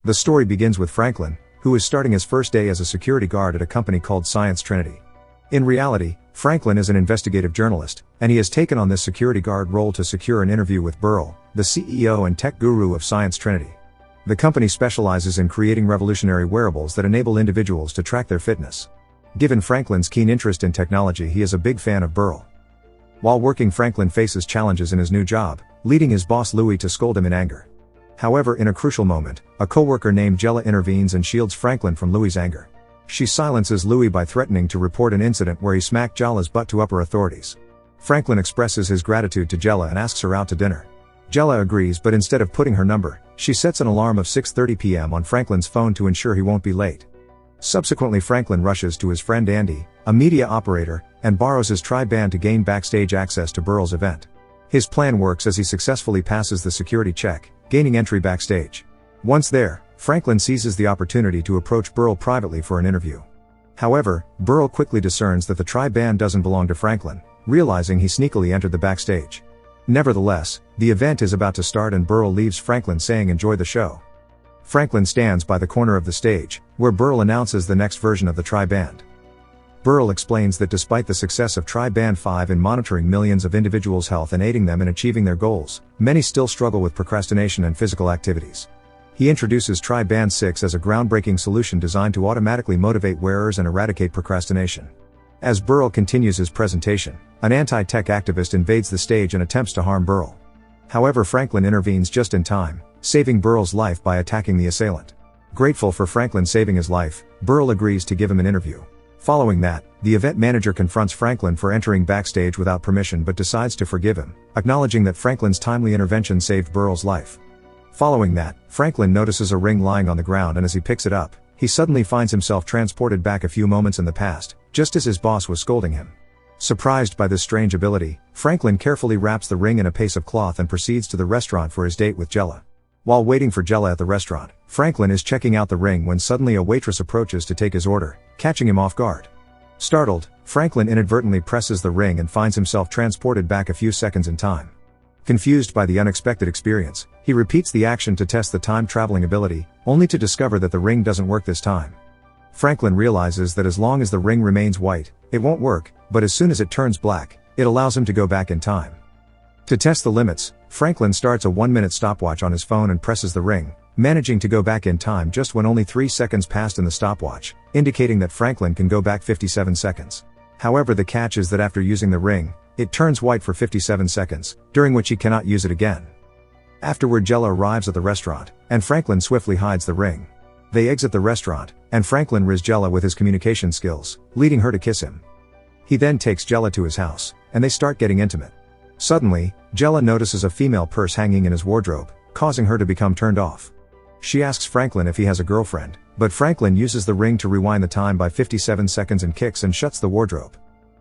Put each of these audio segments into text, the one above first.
The story begins with Franklin, who is starting his first day as a security guard at a company called Science Trinity. In reality, Franklin is an investigative journalist, and he has taken on this security guard role to secure an interview with Burrell, the CEO and tech guru of Science Trinity. The company specializes in creating revolutionary wearables that enable individuals to track their fitness. Given Franklin's keen interest in technology, he is a big fan of Burrell. While working, Franklin faces challenges in his new job, leading his boss Louis to scold him in anger. However, in a crucial moment, a coworker named Jella intervenes and shields Franklin from Louis' anger. She silences Louis by threatening to report an incident where he smacked Jella's butt to upper authorities. Franklin expresses his gratitude to Jella and asks her out to dinner. Jella agrees, but instead of putting her number, she sets an alarm of 6:30 p.m. on Franklin's phone to ensure he won't be late. Subsequently, Franklin rushes to his friend Andy, a media operator, and borrows his tri-band to gain backstage access to Burrell's event. His plan works as he successfully passes the security check, gaining entry backstage. Once there, Franklin seizes the opportunity to approach Burrell privately for an interview. However, Burrell quickly discerns that the tri-band doesn't belong to Franklin, realizing he sneakily entered the backstage. Nevertheless, the event is about to start and Burrell leaves Franklin saying enjoy the show. Franklin stands by the corner of the stage, where Burrell announces the next version of the tri-band. Burrell explains that despite the success of Tri-Band 5 in monitoring millions of individuals' health and aiding them in achieving their goals, many still struggle with procrastination and physical activities. He introduces Tri-Band 6 as a groundbreaking solution designed to automatically motivate wearers and eradicate procrastination. As Burrell continues his presentation, an anti-tech activist invades the stage and attempts to harm Burrell. However, Franklin intervenes just in time, saving Burrell's life by attacking the assailant. Grateful for Franklin saving his life, Burrell agrees to give him an interview. Following that, the event manager confronts Franklin for entering backstage without permission but decides to forgive him, acknowledging that Franklin's timely intervention saved Burrell's life. Following that, Franklin notices a ring lying on the ground, and as he picks it up, he suddenly finds himself transported back a few moments in the past, just as his boss was scolding him. Surprised by this strange ability, Franklin carefully wraps the ring in a piece of cloth and proceeds to the restaurant for his date with Jella. While waiting for Jella at the restaurant, Franklin is checking out the ring when suddenly a waitress approaches to take his order, catching him off guard. Startled, Franklin inadvertently presses the ring and finds himself transported back a few seconds in time. Confused by the unexpected experience, he repeats the action to test the time-traveling ability, only to discover that the ring doesn't work this time. Franklin realizes that as long as the ring remains white, it won't work, but as soon as it turns black, it allows him to go back in time. To test the limits, Franklin starts a 1-minute stopwatch on his phone and presses the ring, managing to go back in time just when only 3 seconds passed in the stopwatch, indicating that Franklin can go back 57 seconds. However, the catch is that after using the ring, it turns white for 57 seconds, during which he cannot use it again. Afterward, Jella arrives at the restaurant, and Franklin swiftly hides the ring. They exit the restaurant, and Franklin riz Jella with his communication skills, leading her to kiss him. He then takes Jella to his house, and they start getting intimate. Suddenly, Jella notices a female purse hanging in his wardrobe, causing her to become turned off. She asks Franklin if he has a girlfriend, but Franklin uses the ring to rewind the time by 57 seconds and kicks and shuts the wardrobe.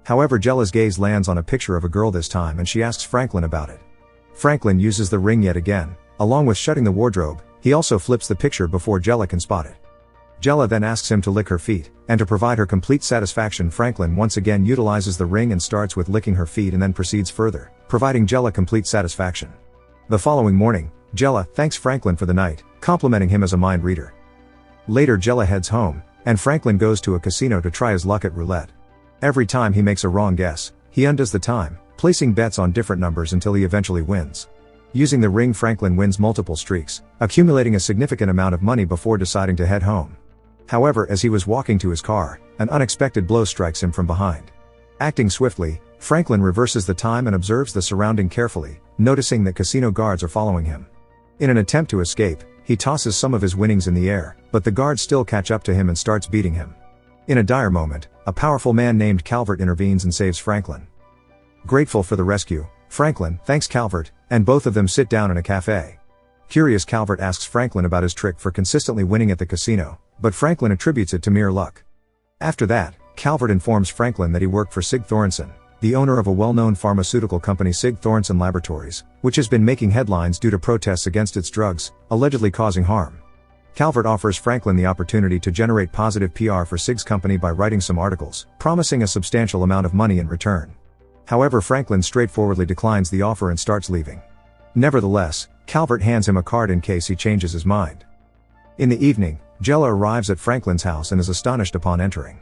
However, Jella's gaze lands on a picture of a girl this time and she asks Franklin about it. Franklin uses the ring yet again. Along with shutting the wardrobe, he also flips the picture before Jella can spot it. Jella then asks him to lick her feet, and to provide her complete satisfaction, Franklin once again utilizes the ring and starts with licking her feet and then proceeds further, providing Jella complete satisfaction. The following morning, Jella thanks Franklin for the night, complimenting him as a mind reader. Later, Jella heads home, and Franklin goes to a casino to try his luck at roulette. Every time he makes a wrong guess, he undoes the time, placing bets on different numbers until he eventually wins. Using the ring, Franklin wins multiple streaks, accumulating a significant amount of money before deciding to head home. However, as he was walking to his car, an unexpected blow strikes him from behind. Acting swiftly, Franklin reverses the time and observes the surrounding carefully, noticing that casino guards are following him. In an attempt to escape, he tosses some of his winnings in the air, but the guards still catch up to him and starts beating him. In a dire moment, a powerful man named Calvert intervenes and saves Franklin. Grateful for the rescue, Franklin thanks Calvert, and both of them sit down in a cafe. Curious, Calvert asks Franklin about his trick for consistently winning at the casino, but Franklin attributes it to mere luck. After that, Calvert informs Franklin that he worked for Sig Thornson, the owner of a well-known pharmaceutical company, Sig Thornson Laboratories, which has been making headlines due to protests against its drugs, allegedly causing harm. Calvert offers Franklin the opportunity to generate positive PR for Sig's company by writing some articles, promising a substantial amount of money in return. However, Franklin straightforwardly declines the offer and starts leaving. Nevertheless, Calvert hands him a card in case he changes his mind. In the evening, Jella arrives at Franklin's house and is astonished upon entering.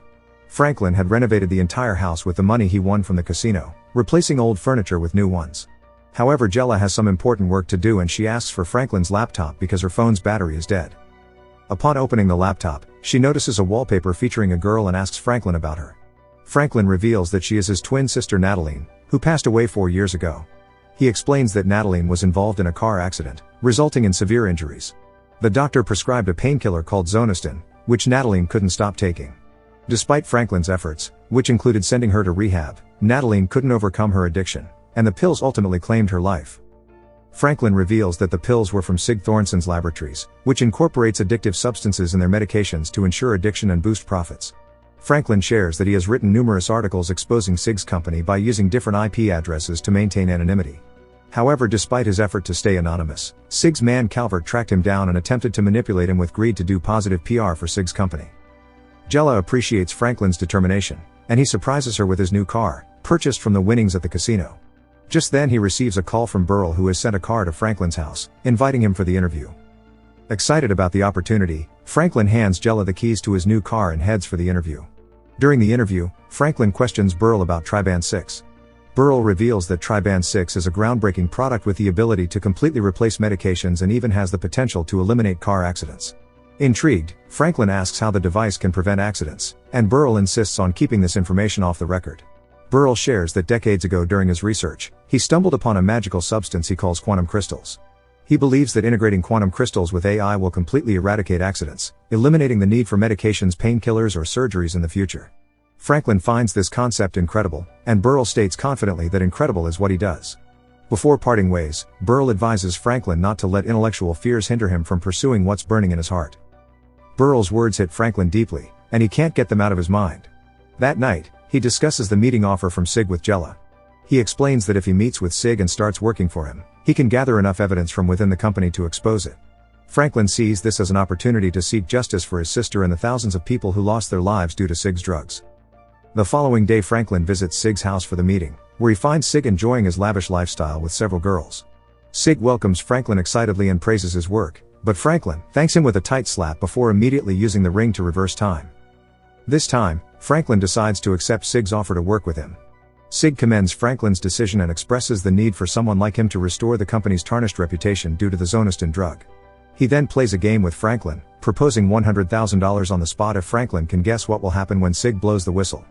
Franklin had renovated the entire house with the money he won from the casino, replacing old furniture with new ones. However, Jella has some important work to do and she asks for Franklin's laptop because her phone's battery is dead. Upon opening the laptop, she notices a wallpaper featuring a girl and asks Franklin about her. Franklin reveals that she is his twin sister Nataline, who passed away 4 years ago. He explains that Nataline was involved in a car accident, resulting in severe injuries. The doctor prescribed a painkiller called Zoniston, which Nataline couldn't stop taking. Despite Franklin's efforts, which included sending her to rehab, Nataline couldn't overcome her addiction, and the pills ultimately claimed her life. Franklin reveals that the pills were from Sig Thornson's Laboratories, which incorporates addictive substances in their medications to ensure addiction and boost profits. Franklin shares that he has written numerous articles exposing Sig's company by using different IP addresses to maintain anonymity. However, despite his effort to stay anonymous, Sig's man Calvert tracked him down and attempted to manipulate him with greed to do positive PR for Sig's company. Jella appreciates Franklin's determination, and he surprises her with his new car, purchased from the winnings at the casino. Just then he receives a call from Burl, who has sent a car to Franklin's house, inviting him for the interview. Excited about the opportunity, Franklin hands Jella the keys to his new car and heads for the interview. During the interview, Franklin questions Burl about Triban 6. Burl reveals that Triban 6 is a groundbreaking product with the ability to completely replace medications and even has the potential to eliminate car accidents. Intrigued, Franklin asks how the device can prevent accidents, and Burl insists on keeping this information off the record. Burl shares that decades ago during his research, he stumbled upon a magical substance he calls quantum crystals. He believes that integrating quantum crystals with AI will completely eradicate accidents, eliminating the need for medications, painkillers, or surgeries in the future. Franklin finds this concept incredible, and Burl states confidently that incredible is what he does. Before parting ways, Burl advises Franklin not to let intellectual fears hinder him from pursuing what's burning in his heart. Burl's words hit Franklin deeply, and he can't get them out of his mind. That night, he discusses the meeting offer from Sig with Jella. He explains that if he meets with Sig and starts working for him, he can gather enough evidence from within the company to expose it. Franklin sees this as an opportunity to seek justice for his sister and the thousands of people who lost their lives due to Sig's drugs. The following day, Franklin visits Sig's house for the meeting, where he finds Sig enjoying his lavish lifestyle with several girls. Sig welcomes Franklin excitedly and praises his work, but Franklin thanks him with a tight slap before immediately using the ring to reverse time. This time, Franklin decides to accept Sig's offer to work with him. Sig commends Franklin's decision and expresses the need for someone like him to restore the company's tarnished reputation due to the Zoniston drug. He then plays a game with Franklin, proposing $100,000 on the spot if Franklin can guess what will happen when Sig blows the whistle.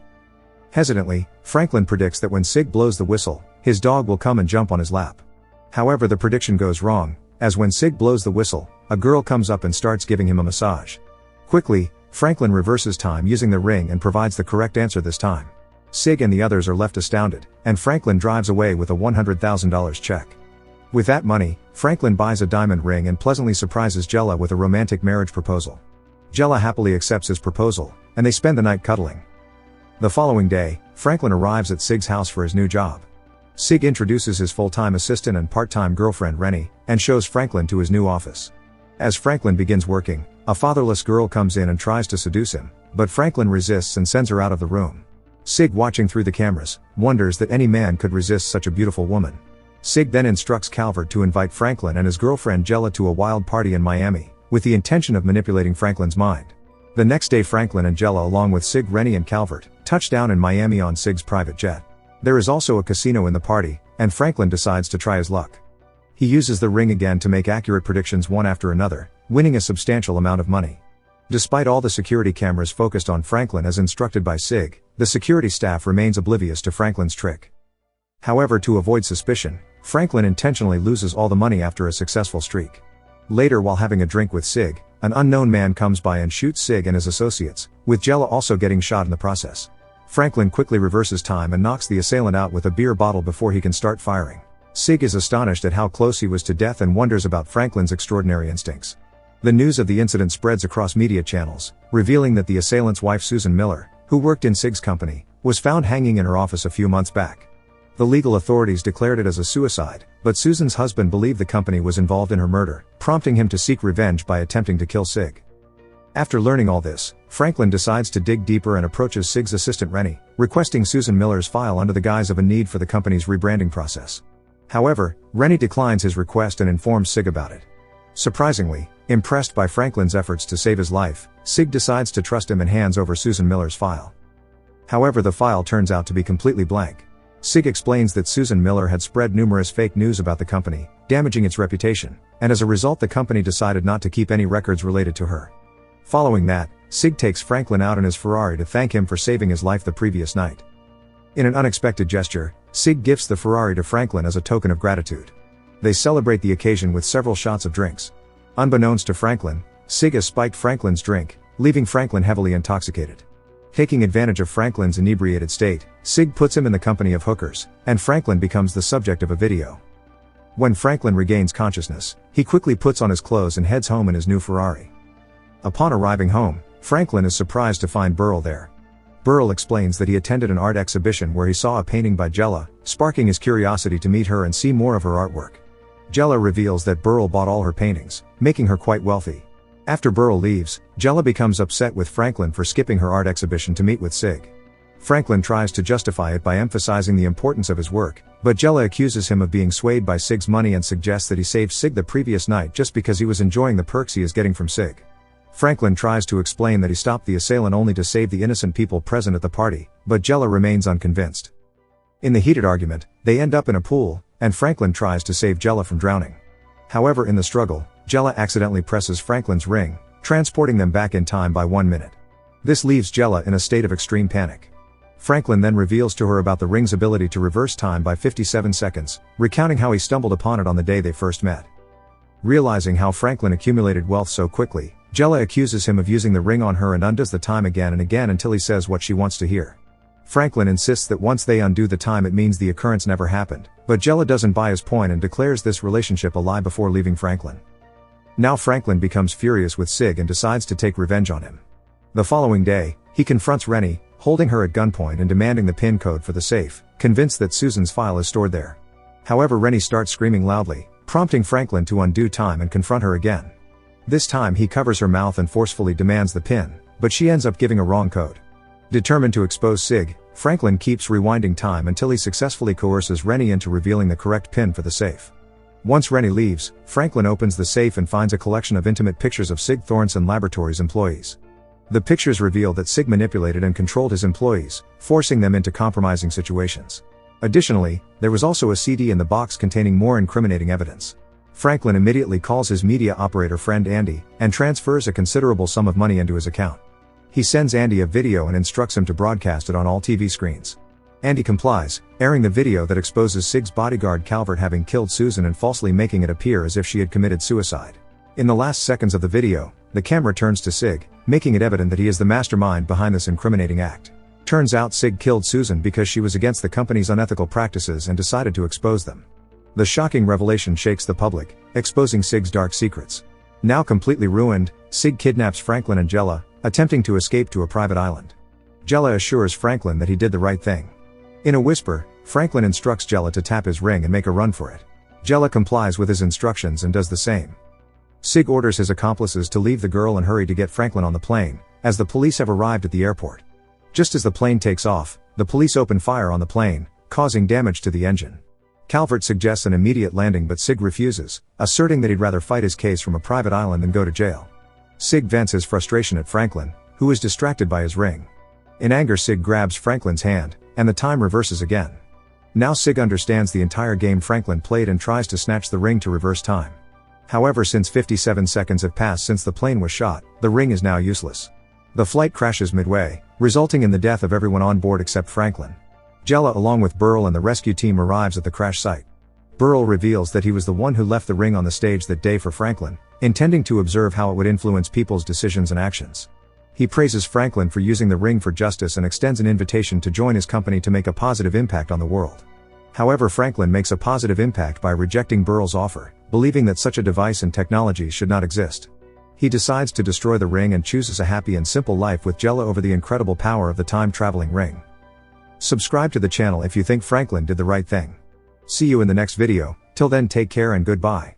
Hesitantly, Franklin predicts that when Sig blows the whistle, his dog will come and jump on his lap. However, the prediction goes wrong, as when Sig blows the whistle, a girl comes up and starts giving him a massage. Quickly, Franklin reverses time using the ring and provides the correct answer this time. Sig and the others are left astounded, and Franklin drives away with a $100,000 check. With that money, Franklin buys a diamond ring and pleasantly surprises Jella with a romantic marriage proposal. Jella happily accepts his proposal, and they spend the night cuddling. The following day, Franklin arrives at Sig's house for his new job. Sig introduces his full-time assistant and part-time girlfriend Rennie, and shows Franklin to his new office. As Franklin begins working, a fatherless girl comes in and tries to seduce him, but Franklin resists and sends her out of the room. Sig, watching through the cameras, wonders that any man could resist such a beautiful woman. Sig then instructs Calvert to invite Franklin and his girlfriend Jella to a wild party in Miami, with the intention of manipulating Franklin's mind. The next day, Franklin and Jella, along with Sig, Rennie, and Calvert, touch down in Miami on Sig's private jet. There is also a casino in the party, and Franklin decides to try his luck. He uses the ring again to make accurate predictions one after another, winning a substantial amount of money. Despite all the security cameras focused on Franklin as instructed by Sig, the security staff remains oblivious to Franklin's trick. However, to avoid suspicion, Franklin intentionally loses all the money after a successful streak. Later, while having a drink with Sig, an unknown man comes by and shoots Sig and his associates, with Jella also getting shot in the process. Franklin quickly reverses time and knocks the assailant out with a beer bottle before he can start firing. Sig is astonished at how close he was to death and wonders about Franklin's extraordinary instincts. The news of the incident spreads across media channels, revealing that the assailant's wife, Susan Miller, who worked in Sig's company, was found hanging in her office a few months back. The legal authorities declared it as a suicide, but Susan's husband believed the company was involved in her murder, prompting him to seek revenge by attempting to kill Sig. After learning all this, Franklin decides to dig deeper and approaches Sig's assistant Rennie, requesting Susan Miller's file under the guise of a need for the company's rebranding process. However, Rennie declines his request and informs Sig about it. Surprisingly, impressed by Franklin's efforts to save his life, Sig decides to trust him and hands over Susan Miller's file. However, the file turns out to be completely blank. Sig explains that Susan Miller had spread numerous fake news about the company, damaging its reputation, and as a result the company decided not to keep any records related to her. Following that, Sig takes Franklin out in his Ferrari to thank him for saving his life the previous night. In an unexpected gesture, Sig gifts the Ferrari to Franklin as a token of gratitude. They celebrate the occasion with several shots of drinks. Unbeknownst to Franklin, Sig has spiked Franklin's drink, leaving Franklin heavily intoxicated. Taking advantage of Franklin's inebriated state, Sig puts him in the company of hookers, and Franklin becomes the subject of a video. When Franklin regains consciousness, he quickly puts on his clothes and heads home in his new Ferrari. Upon arriving home, Franklin is surprised to find Burl there. Burl explains that he attended an art exhibition where he saw a painting by Jella, sparking his curiosity to meet her and see more of her artwork. Jella reveals that Burl bought all her paintings, making her quite wealthy. After Burl leaves, Jella becomes upset with Franklin for skipping her art exhibition to meet with Sig. Franklin tries to justify it by emphasizing the importance of his work, but Jella accuses him of being swayed by Sig's money and suggests that he saved Sig the previous night just because he was enjoying the perks he is getting from Sig. Franklin tries to explain that he stopped the assailant only to save the innocent people present at the party, but Jella remains unconvinced. In the heated argument, they end up in a pool, and Franklin tries to save Jella from drowning. However, in the struggle, Jella accidentally presses Franklin's ring, transporting them back in time by 1 minute. This leaves Jella in a state of extreme panic. Franklin then reveals to her about the ring's ability to reverse time by 57 seconds, recounting how he stumbled upon it on the day they first met. Realizing how Franklin accumulated wealth so quickly, Jella accuses him of using the ring on her and undoes the time again and again until he says what she wants to hear. Franklin insists that once they undo the time it means the occurrence never happened, but Jella doesn't buy his point and declares this relationship a lie before leaving Franklin. Now Franklin becomes furious with Sig and decides to take revenge on him. The following day, he confronts Rennie, holding her at gunpoint and demanding the PIN code for the safe, convinced that Susan's file is stored there. However, Rennie starts screaming loudly, prompting Franklin to undo time and confront her again. This time he covers her mouth and forcefully demands the PIN, but she ends up giving a wrong code. Determined to expose Sig, Franklin keeps rewinding time until he successfully coerces Rennie into revealing the correct PIN for the safe. Once Rennie leaves, Franklin opens the safe and finds a collection of intimate pictures of Sig Thornton Laboratories employees. The pictures reveal that Sig manipulated and controlled his employees, forcing them into compromising situations. Additionally, there was also a CD in the box containing more incriminating evidence. Franklin immediately calls his media operator friend Andy, and transfers a considerable sum of money into his account. He sends Andy a video and instructs him to broadcast it on all TV screens. Andy complies, airing the video that exposes Sig's bodyguard Calvert having killed Susan and falsely making it appear as if she had committed suicide. In the last seconds of the video, the camera turns to Sig, making it evident that he is the mastermind behind this incriminating act. Turns out Sig killed Susan because she was against the company's unethical practices and decided to expose them. The shocking revelation shakes the public, exposing Sig's dark secrets. Now completely ruined, Sig kidnaps Franklin and Jella, attempting to escape to a private island. Jella assures Franklin that he did the right thing. In a whisper, Franklin instructs Jella to tap his ring and make a run for it. Jella complies with his instructions and does the same. Sig orders his accomplices to leave the girl and hurry to get Franklin on the plane, as the police have arrived at the airport. Just as the plane takes off, the police open fire on the plane, causing damage to the engine. Calvert suggests an immediate landing but Sig refuses, asserting that he'd rather fight his case from a private island than go to jail. Sig vents his frustration at Franklin, who is distracted by his ring. In anger, Sig grabs Franklin's hand, and the time reverses again. Now Sig understands the entire game Franklin played and tries to snatch the ring to reverse time. However, since 57 seconds have passed since the plane was shot, the ring is now useless. The flight crashes midway, resulting in the death of everyone on board except Franklin. Jella along with Burl and the rescue team arrives at the crash site. Burl reveals that he was the one who left the ring on the stage that day for Franklin, intending to observe how it would influence people's decisions and actions. He praises Franklin for using the ring for justice and extends an invitation to join his company to make a positive impact on the world. However, Franklin makes a positive impact by rejecting Burl's offer, believing that such a device and technology should not exist. He decides to destroy the ring and chooses a happy and simple life with Jella over the incredible power of the time-traveling ring. Subscribe to the channel if you think Franklin did the right thing. See you in the next video. Till then, take care and goodbye.